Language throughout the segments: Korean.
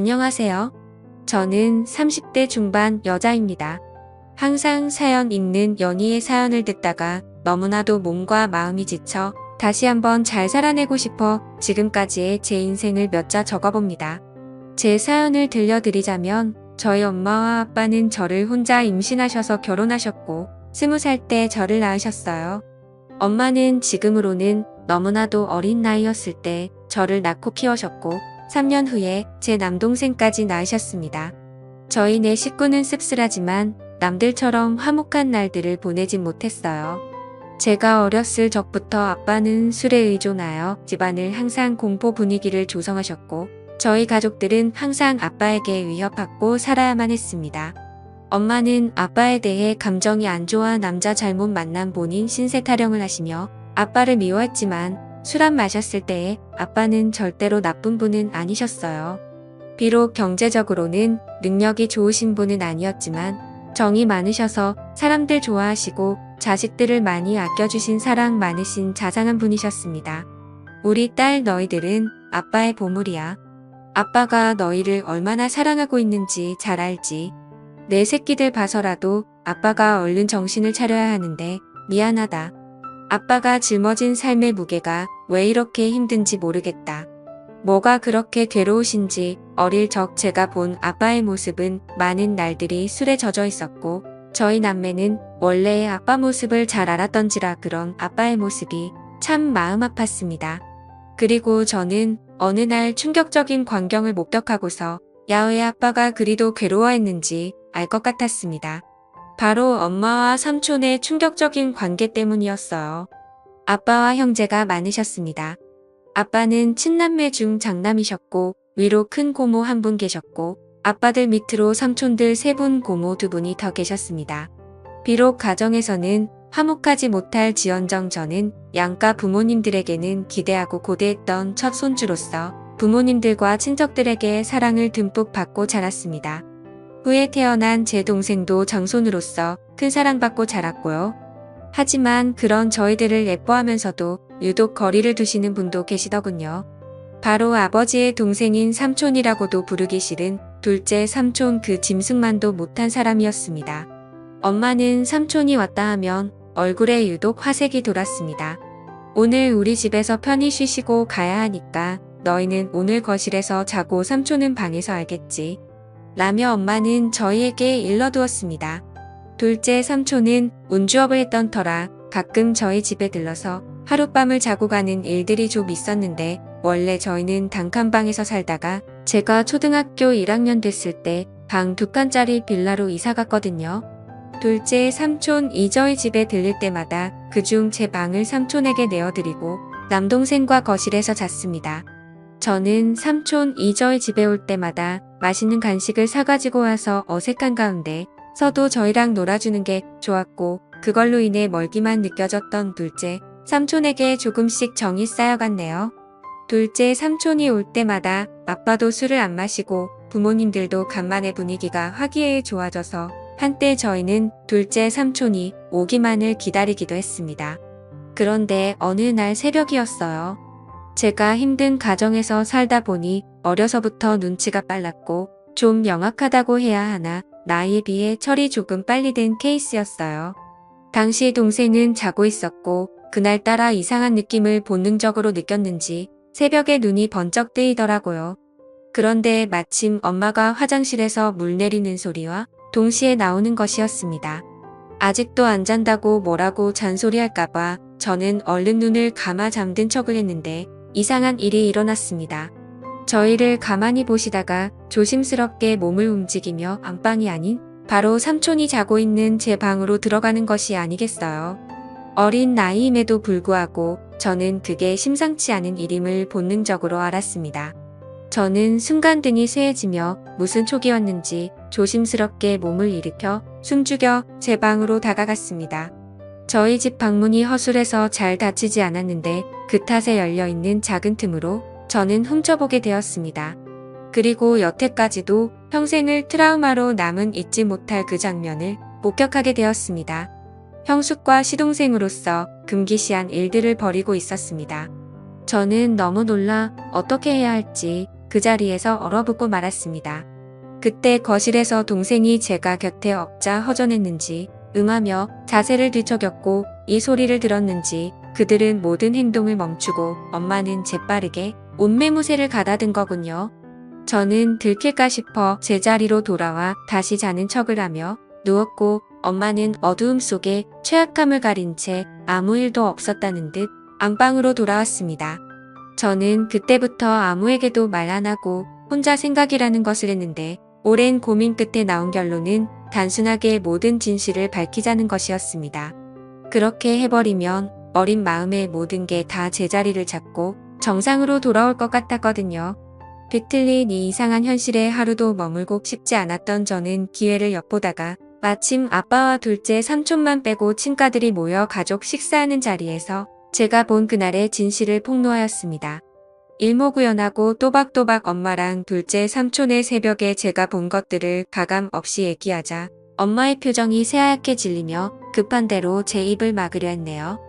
안녕하세요. 저는 30대 중반 여자입니다. 항상 사연 읽는 연희의 사연을 듣다가 너무나도 몸과 마음이 지쳐 다시 한번 잘 살아내고 싶어 지금까지의 제 인생을 몇 자 적어봅니다. 제 사연을 들려드리자면 저희 엄마와 아빠는 저를 혼자 임신하셔서 결혼하셨고 20살 때 저를 낳으셨어요. 엄마는 지금으로는 너무나도 어린 나이였을 때 저를 낳고 키우셨고 3년 후에 제 남동생까지 낳으셨습니다. 저희 네 식구는 씁쓸하지만 남들처럼 화목한 날들을 보내진 못했어요. 제가 어렸을 적부터 아빠는 술에 의존하여 집안을 항상 공포 분위기를 조성하셨고 저희 가족들은 항상 아빠에게 위협받고 살아야만 했습니다. 엄마는 아빠에 대해 감정이 안 좋아 남자 잘못 만난 본인 신세 타령을 하시며 아빠를 미워했지만 술 안 마셨을 때에 아빠는 절대로 나쁜 분은 아니셨어요. 비록 경제적으로는 능력이 좋으신 분은 아니었지만 정이 많으셔서 사람들 좋아하시고 자식들을 많이 아껴주신 사랑 많으신 자상한 분이셨습니다. 우리 딸 너희들은 아빠의 보물이야. 아빠가 너희를 얼마나 사랑하고 있는지 잘 알지. 내 새끼들 봐서라도 아빠가 얼른 정신을 차려야 하는데 미안하다. 아빠가 짊어진 삶의 무게가 왜 이렇게 힘든지 모르겠다. 뭐가 그렇게 괴로우신지 어릴 적 제가 본 아빠의 모습은 많은 날들이 술에 젖어 있었고 저희 남매는 원래의 아빠 모습을 잘 알았던지라 그런 아빠의 모습이 참 마음 아팠습니다. 그리고 저는 어느 날 충격적인 광경을 목격하고서 야외 아빠가 그리도 괴로워했는지 알 것 같았습니다. 바로 엄마와 삼촌의 충격적인 관계 때문이었어요. 아빠와 형제가 많으셨습니다. 아빠는 친남매 중 장남이셨고 위로 큰 고모 한 분 계셨고 아빠들 밑으로 삼촌들 3분 고모 2분이 더 계셨습니다. 비록 가정에서는 화목하지 못할 지언정 저는 양가 부모님들에게는 기대하고 고대했던 첫 손주로서 부모님들과 친척들에게 사랑을 듬뿍 받고 자랐습니다. 후에 태어난 제 동생도 장손으로서 큰 사랑받고 자랐고요. 하지만 그런 저희들을 예뻐하면서도 유독 거리를 두시는 분도 계시더군요. 바로 아버지의 동생인 삼촌이라고도 부르기 싫은 둘째 삼촌 그 짐승만도 못한 사람이었습니다. 엄마는 삼촌이 왔다 하면 얼굴에 유독 화색이 돌았습니다. 오늘 우리 집에서 편히 쉬시고 가야 하니까 너희는 오늘 거실에서 자고 삼촌은 방에서 알겠지. 라며 엄마는 저희에게 일러두었습니다. 둘째 삼촌은 운주업을 했던 터라 가끔 저희 집에 들러서 하룻밤을 자고 가는 일들이 좀 있었는데 원래 저희는 단칸방에서 살다가 제가 초등학교 1학년 됐을 때 방 2칸짜리 빌라로 이사 갔거든요. 둘째 삼촌이 저희 집에 들릴 때마다 그중 제 방을 삼촌에게 내어드리고 남동생과 거실에서 잤습니다. 저는 삼촌이 저희 집에 올 때마다 맛있는 간식을 사가지고 와서 어색한 가운데 서도 저희랑 놀아주는 게 좋았고 그걸로 인해 멀기만 느껴졌던 둘째 삼촌에게 조금씩 정이 쌓여갔네요. 둘째 삼촌이 올 때마다 아빠도 술을 안 마시고 부모님들도 간만에 분위기가 화기애애 좋아져서 한때 저희는 둘째 삼촌이 오기만을 기다리기도 했습니다. 그런데 어느 날 새벽이었어요. 제가 힘든 가정에서 살다 보니 어려서부터 눈치가 빨랐고 좀 영악하다고 해야 하나 나이에 비해 철이 조금 빨리 든 케이스였어요. 당시 동생은 자고 있었고 그날따라 이상한 느낌을 본능적으로 느꼈는지 새벽에 눈이 번쩍 뜨이더라고요. 그런데 마침 엄마가 화장실에서 물 내리는 소리와 동시에 나오는 것이었습니다. 아직도 안 잔다고 뭐라고 잔소리할까봐 저는 얼른 눈을 감아 잠든 척을 했는데 이상한 일이 일어났습니다. 저희를 가만히 보시다가 조심스럽게 몸을 움직이며 안방이 아닌 바로 삼촌이 자고 있는 제 방으로 들어가는 것이 아니겠어요. 어린 나이임에도 불구하고 저는 그게 심상치 않은 일임을 본능적으로 알았습니다. 저는 순간 등이 쇠해지며 무슨 촉이었는지 조심스럽게 몸을 일으켜 숨죽여 제 방으로 다가갔습니다. 저희 집 방문이 허술해서 잘 닫히지 않았는데 그 탓에 열려있는 작은 틈으로 저는 훔쳐보게 되었습니다. 그리고 여태까지도 평생을 트라우마로 남은 잊지 못할 그 장면을 목격하게 되었습니다. 형숙과 시동생으로서 금기시한 일들을 벌이고 있었습니다. 저는 너무 놀라 어떻게 해야 할지 그 자리에서 얼어붙고 말았습니다. 그때 거실에서 동생이 제가 곁에 엎자 허전했는지 응하며 자세를 뒤척였고 이 소리를 들었는지 그들은 모든 행동을 멈추고 엄마는 재빠르게 옷매무새를 가다든 거군요. 저는 들킬까 싶어 제자리로 돌아와 다시 자는 척을 하며 누웠고 엄마는 어두움 속에 취약함을 가린 채 아무 일도 없었다는 듯 안방으로 돌아왔습니다. 저는 그때부터 아무에게도 말 안 하고 혼자 생각이라는 것을 했는데 오랜 고민 끝에 나온 결론은 단순하게 모든 진실을 밝히자는 것이었습니다. 그렇게 해버리면 어린 마음의 모든 게 다 제자리를 잡고 정상으로 돌아올 것 같았거든요. 비틀린 이 이상한 현실에 하루도 머물고 싶지 않았던 저는 기회를 엿보다가 마침 아빠와 둘째 삼촌만 빼고 친가들이 모여 가족 식사하는 자리에서 제가 본 그날의 진실을 폭로하였습니다. 일모구연하고 또박또박 엄마랑 둘째 삼촌의 새벽에 제가 본 것들을 가감 없이 얘기하자 엄마의 표정이 새하얗게 질리며 급한 대로 제 입을 막으려 했네요.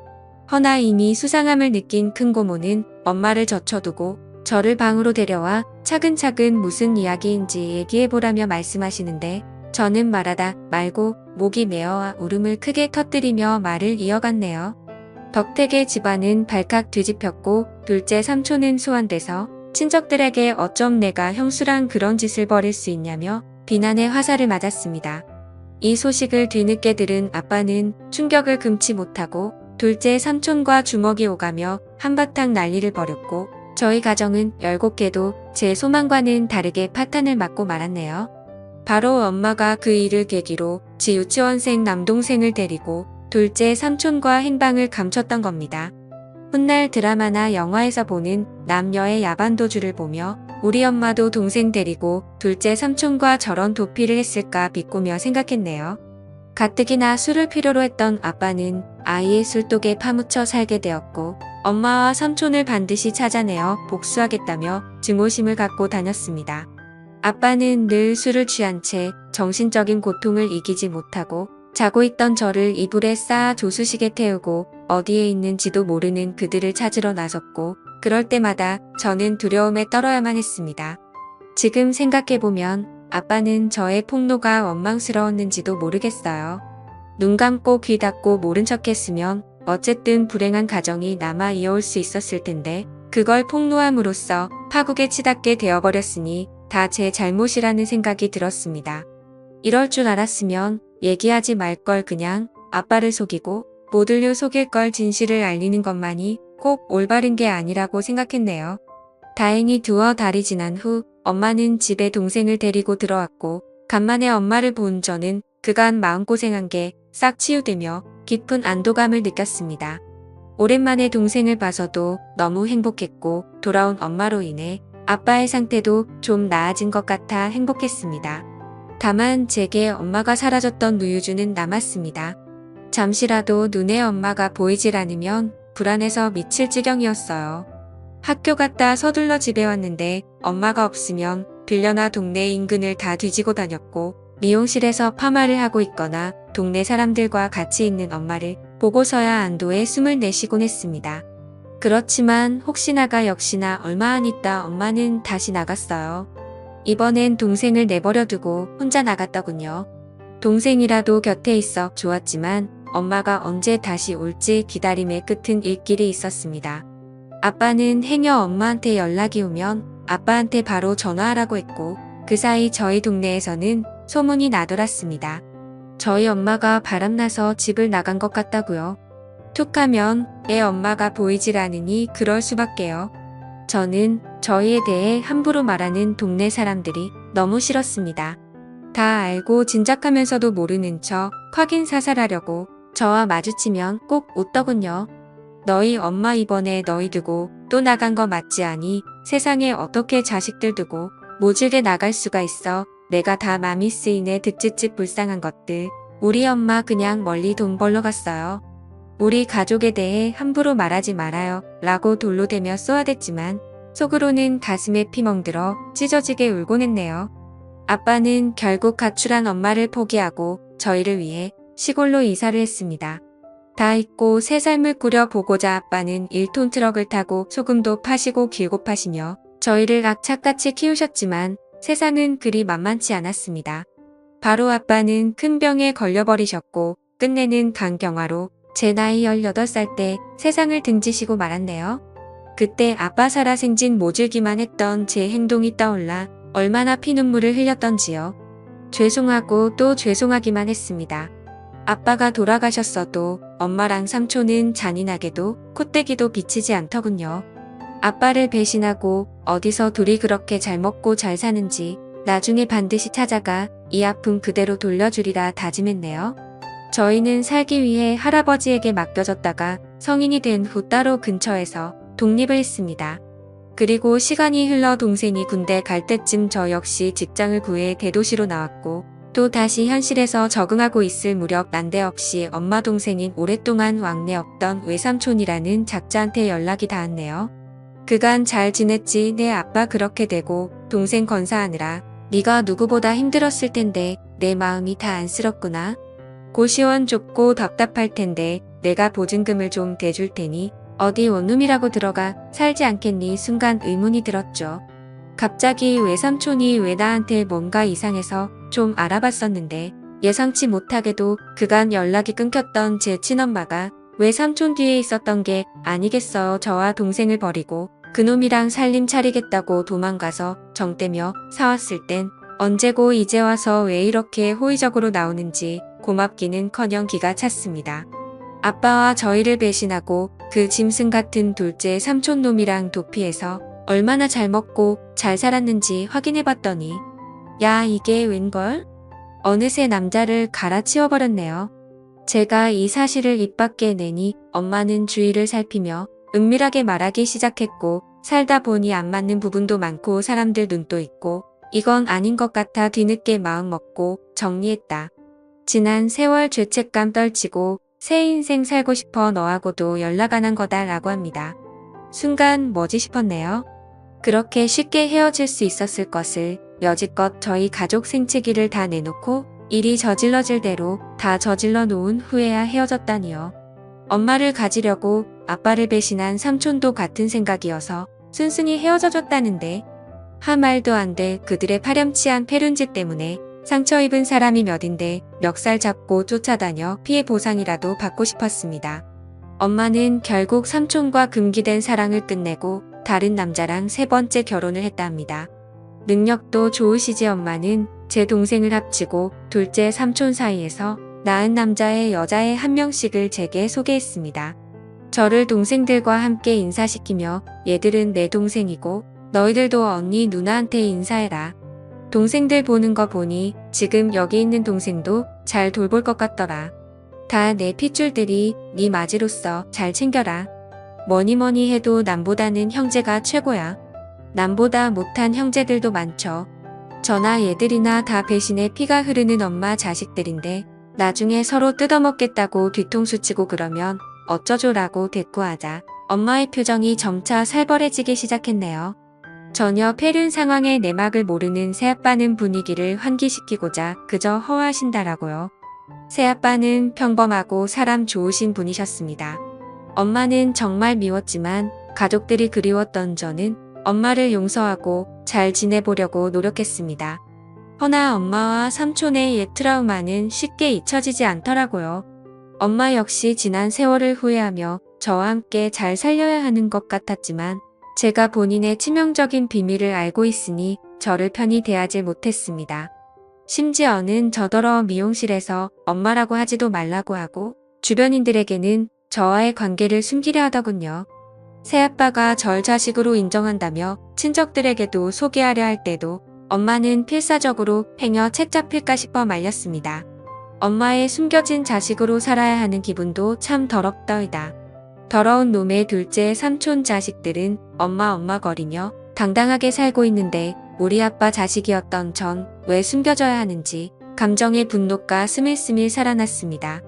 허나 이미 수상함을 느낀 큰 고모는 엄마를 젖혀두고 저를 방으로 데려와 차근차근 무슨 이야기인지 얘기해보라며 말씀하시는데 저는 말하다 말고 목이 메어와 울음을 크게 터뜨리며 말을 이어갔네요. 덕택의 집안은 발칵 뒤집혔고 둘째 삼촌은 소환돼서 친척들에게 어쩜 내가 형수랑 그런 짓을 벌일 수 있냐며 비난의 화살을 맞았습니다. 이 소식을 뒤늦게 들은 아빠는 충격을 금치 못하고 둘째 삼촌과 주먹이 오가며 한바탕 난리를 벌였고 저희 가정은 17개도 제 소망과는 다르게 파탄을 맞고 말았네요. 바로 엄마가 그 일을 계기로 지 유치원생 남동생을 데리고 둘째 삼촌과 행방을 감췄던 겁니다. 훗날 드라마나 영화에서 보는 남녀의 야반도주를 보며 우리 엄마도 동생 데리고 둘째 삼촌과 저런 도피를 했을까 비꼬며 생각했네요. 가뜩이나 술을 필요로 했던 아빠는 아이의 술독에 파묻혀 살게 되었고 엄마와 삼촌을 반드시 찾아내어 복수하겠다며 증오심을 갖고 다녔습니다. 아빠는 늘 술을 취한 채 정신적인 고통을 이기지 못하고 자고 있던 저를 이불에 쌓아 조수식에 태우고 어디에 있는지도 모르는 그들을 찾으러 나섰고 그럴 때마다 저는 두려움에 떨어야만 했습니다. 지금 생각해보면 아빠는 저의 폭로가 원망스러웠는지도 모르겠어요. 눈 감고 귀 닫고 모른 척했으면 어쨌든 불행한 가정이 남아 이어올 수 있었을 텐데 그걸 폭로함으로써 파국에 치닫게 되어버렸으니 다 제 잘못이라는 생각이 들었습니다. 이럴 줄 알았으면 얘기하지 말 걸 그냥 아빠를 속이고 모두를 속일 걸 진실을 알리는 것만이 꼭 올바른 게 아니라고 생각했네요. 다행히 두어 달이 지난 후 엄마는 집에 동생을 데리고 들어왔고 간만에 엄마를 본 저는 그간 마음고생한 게 싹 치유되며 깊은 안도감을 느꼈습니다. 오랜만에 동생을 봐서도 너무 행복했고 돌아온 엄마로 인해 아빠의 상태도 좀 나아진 것 같아 행복했습니다. 다만 제게 엄마가 사라졌던 누유주는 남았습니다. 잠시라도 눈에 엄마가 보이질 않으면 불안해서 미칠 지경이었어요. 학교 갔다 서둘러 집에 왔는데 엄마가 없으면 빌려나 동네 인근을 다 뒤지고 다녔고 미용실에서 파마를 하고 있거나 동네 사람들과 같이 있는 엄마를 보고서야 안도에 숨을 내쉬곤 했습니다. 그렇지만 혹시나가 역시나 얼마 안 있다 엄마는 다시 나갔어요. 이번엔 동생을 내버려두고 혼자 나갔더군요. 동생이라도 곁에 있어 좋았지만 엄마가 언제 다시 올지 기다림의 끝은 일길이 있었습니다. 아빠는 행여 엄마한테 연락이 오면 아빠한테 바로 전화하라고 했고 그 사이 저희 동네에서는 소문이 나돌았습니다. 저희 엄마가 바람나서 집을 나간 것 같다고요. 툭하면 애 엄마가 보이질 않으니 그럴 수밖에요. 저는 저희에 대해 함부로 말하는 동네 사람들이 너무 싫었습니다. 다 알고 짐작하면서도 모르는 척 확인 사살하려고 저와 마주치면 꼭 웃더군요. 너희 엄마 이번에 너희 두고 또 나간 거 맞지 않니? 세상에 어떻게 자식들 두고 모질게 나갈 수가 있어. 내가 다 맘이 쓰이네 득지집 불쌍한 것들. 우리 엄마 그냥 멀리 돈 벌러 갔어요. 우리 가족에 대해 함부로 말하지 말아요. 라고 돌로 대며 쏘아댔지만 속으로는 가슴에 피 멍들어 찢어지게 울곤 했네요. 아빠는 결국 가출한 엄마를 포기하고 저희를 위해 시골로 이사를 했습니다. 다 잊고 새 삶을 꾸려 보고자 아빠는 1톤 트럭을 타고 소금도 파시고 길고 파시며 저희를 악착같이 키우셨지만 세상은 그리 만만치 않았습니다. 바로 아빠는 큰 병에 걸려버리셨고 끝내는 간경화로 제 나이 18살 때 세상을 등지시고 말았네요. 그때 아빠 살아생진 모질기만 했던 제 행동이 떠올라 얼마나 피눈물을 흘렸던지요. 죄송하고 또 죄송하기만 했습니다. 아빠가 돌아가셨어도 엄마랑 삼촌은 잔인하게도 콧대기도 비치지 않더군요. 아빠를 배신하고 어디서 둘이 그렇게 잘 먹고 잘 사는지 나중에 반드시 찾아가 이 아픔 그대로 돌려주리라 다짐했네요. 저희는 살기 위해 할아버지에게 맡겨졌다가 성인이 된 후 따로 근처에서 독립을 했습니다. 그리고 시간이 흘러 동생이 군대 갈 때쯤 저 역시 직장을 구해 대도시로 나왔고 또 다시 현실에서 적응하고 있을 무렵 난데없이 엄마 동생인 오랫동안 왕래 없던 외삼촌이라는 작자한테 연락이 닿았네요. 그간 잘 지냈지? 내 아빠 그렇게 되고 동생 건사하느라 네가 누구보다 힘들었을 텐데 내 마음이 다 안쓰럽구나. 고시원 좁고 답답할 텐데 내가 보증금을 좀 대줄 테니 어디 원룸이라고 들어가 살지 않겠니? 순간 의문이 들었죠. 갑자기 외삼촌이 왜 나한테 뭔가 이상해서 좀 알아봤었는데 예상치 못하게도 그간 연락이 끊겼던 제 친엄마가 외삼촌 뒤에 있었던 게 아니겠어요. 저와 동생을 버리고 그놈이랑 살림 차리겠다고 도망가서 정떼며 사왔을 땐 언제고 이제 와서 왜 이렇게 호의적으로 나오는지 고맙기는커녕 기가 찼습니다. 아빠와 저희를 배신하고 그 짐승 같은 둘째 삼촌놈이랑 도피해서 얼마나 잘 먹고 잘 살았는지 확인해봤더니 야 이게 웬걸? 어느새 남자를 갈아치워버렸네요. 제가 이 사실을 입 밖에 내니 엄마는 주위를 살피며 은밀하게 말하기 시작했고 살다 보니 안 맞는 부분도 많고 사람들 눈도 있고 이건 아닌 것 같아 뒤늦게 마음 먹고 정리했다. 지난 세월 죄책감 떨치고 새 인생 살고 싶어 너하고도 연락 안 한 거다 라고 합니다. 순간 뭐지 싶었네요. 그렇게 쉽게 헤어질 수 있었을 것을 여지껏 저희 가족 생채기를 다 내놓고 일이 저질러질 대로 다 저질러 놓은 후에야 헤어졌다니요. 엄마를 가지려고 아빠를 배신한 삼촌도 같은 생각이어서 순순히 헤어져 줬다는데 한 말도 안 돼 그들의 파렴치한 패륜짓 때문에 상처 입은 사람이 몇인데 멱살 잡고 쫓아다녀 피해 보상이라도 받고 싶었습니다. 엄마는 결국 삼촌과 금기된 사랑을 끝내고 다른 남자랑 세 번째 결혼을 했다 합니다. 능력도 좋으시지. 엄마는 제 동생을 합치고 둘째 삼촌 사이에서 낳은 남자의 여자의 한 명씩을 제게 소개했습니다. 저를 동생들과 함께 인사시키며 얘들은 내 동생이고 너희들도 언니 누나한테 인사해라. 동생들 보는 거 보니 지금 여기 있는 동생도 잘 돌볼 것 같더라. 다 내 핏줄들이 네 맞이로서 잘 챙겨라. 뭐니 해도 남보다는 형제가 최고야. 남보다 못한 형제들도 많죠. 저나 얘들이나 다 배신의 피가 흐르는 엄마 자식들인데 나중에 서로 뜯어먹겠다고 뒤통수 치고 그러면 어쩌죠라고 대꾸하자 엄마의 표정이 점차 살벌해지기 시작했네요. 전혀 패륜 상황의 내막을 모르는 새아빠는 분위기를 환기시키고자 그저 허화하신다라고요. 새아빠는 평범하고 사람 좋으신 분이셨습니다. 엄마는 정말 미웠지만 가족들이 그리웠던 저는 엄마를 용서하고 잘 지내보려고 노력했습니다. 허나 엄마와 삼촌의 옛 트라우마는 쉽게 잊혀지지 않더라고요. 엄마 역시 지난 세월을 후회하며 저와 함께 잘 살려야 하는 것 같았지만 제가 본인의 치명적인 비밀을 알고 있으니 저를 편히 대하지 못했습니다. 심지어는 저더러 미용실에서 엄마라고 하지도 말라고 하고 주변인들에게는 저와의 관계를 숨기려 하더군요. 새아빠가 절 자식으로 인정한다며 친척들에게도 소개하려 할 때도 엄마는 필사적으로 행여 책 잡힐까 싶어 말렸습니다. 엄마의 숨겨진 자식으로 살아야 하는 기분도 참 더럽더이다. 더러운 놈의 둘째 삼촌 자식들은 엄마 거리며 당당하게 살고 있는데 우리 아빠 자식이었던 전 왜 숨겨져야 하는지 감정의 분노가 스밀스밀 살아났습니다.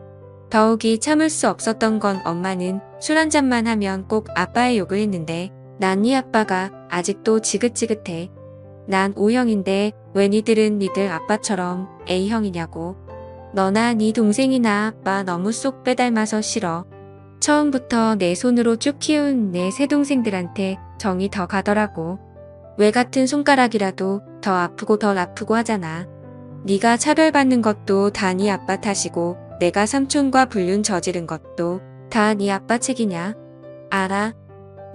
더욱이 참을 수 없었던 건 엄마는 술 한잔만 하면 꼭 아빠의 욕을 했는데 난 네 아빠가 아직도 지긋지긋해. 난 O형인데 왜 니들은 니들 아빠처럼 A형이냐고. 너나 네 동생이나 아빠 너무 쏙 빼닮아서 싫어. 처음부터 내 손으로 쭉 키운 내 새 동생들한테 정이 더 가더라고. 왜 같은 손가락이라도 더 아프고 덜 아프고 하잖아. 네가 차별받는 것도 다 네 아빠 탓이고 내가 삼촌과 불륜 저지른 것도 다 네 아빠 책이냐? 알아?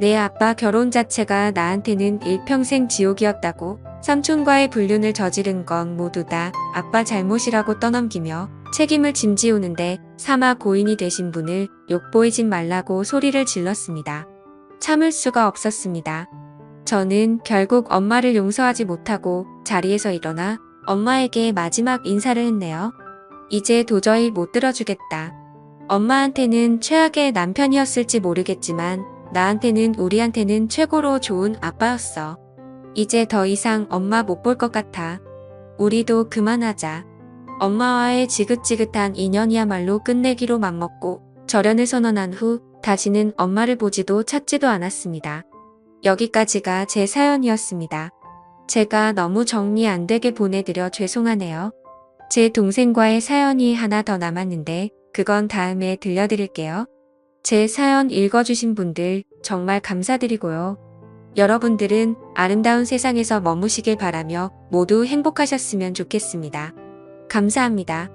내 아빠 결혼 자체가 나한테는 일평생 지옥이었다고. 삼촌과의 불륜을 저지른 건 모두 다 아빠 잘못이라고 떠넘기며 책임을 짐지우는데 사마 고인이 되신 분을 욕보이진 말라고 소리를 질렀습니다. 참을 수가 없었습니다. 저는 결국 엄마를 용서하지 못하고 자리에서 일어나 엄마에게 마지막 인사를 했네요. 이제 도저히 못 들어주겠다. 엄마한테는 최악의 남편이었을지 모르겠지만 나한테는 우리한테는 최고로 좋은 아빠였어. 이제 더 이상 엄마 못 볼 것 같아. 우리도 그만하자. 엄마와의 지긋지긋한 인연이야말로 끝내기로 맘먹고 절연을 선언한 후 다시는 엄마를 보지도 찾지도 않았습니다. 여기까지가 제 사연이었습니다. 제가 너무 정리 안 되게 보내드려 죄송하네요. 제 동생과의 사연이 하나 더 남았는데 그건 다음에 들려드릴게요. 제 사연 읽어주신 분들 정말 감사드리고요. 여러분들은 아름다운 세상에서 머무시길 바라며 모두 행복하셨으면 좋겠습니다. 감사합니다.